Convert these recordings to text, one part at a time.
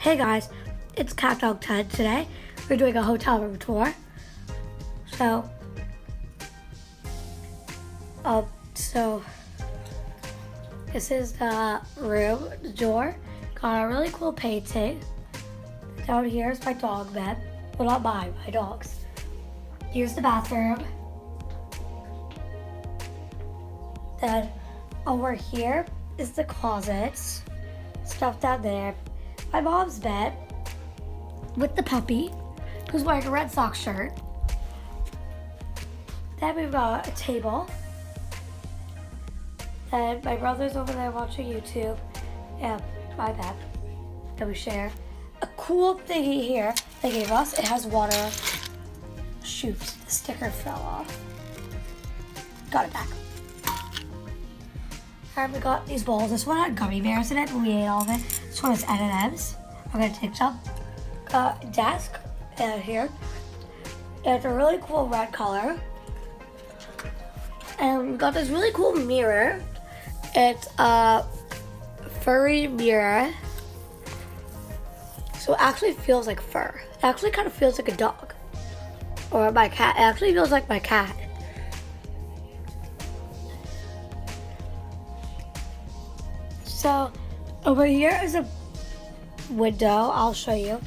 Hey guys, it's Cat Dog Ted. Today we're doing a hotel room tour. So this is the room, the door. Got a really cool painting. Down here is my dog bed. Well, not mine, my dog's. Here's the bathroom. Then over here is the closets. Stuff down there. My mom's bed with the puppy who's wearing a Red Sox shirt. Then we've got a table. Then my brother's over there watching YouTube. And my bed that we share. A cool thingy here they gave us. It has water. Shoot, the sticker fell off. Got it back. And we got these bowls. This one had gummy bears in it, but we ate all of it. This one has M&M's. I'm gonna take some. Desk here. It's a really cool red color. And we got this really cool mirror. It's a furry mirror. So it actually feels like fur. It actually kind of feels like a dog. Or my cat. It actually feels like my cat. So over here is a window. I'll show you.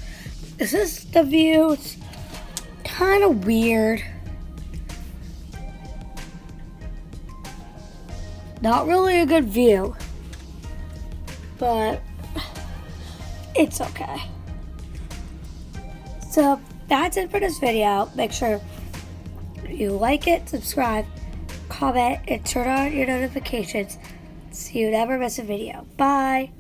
This is the view. It's kind of weird. Not really a good view, but it's okay. So that's it for this video. Make sure you like it, subscribe, comment, and turn on your notifications so you never miss a video. Bye.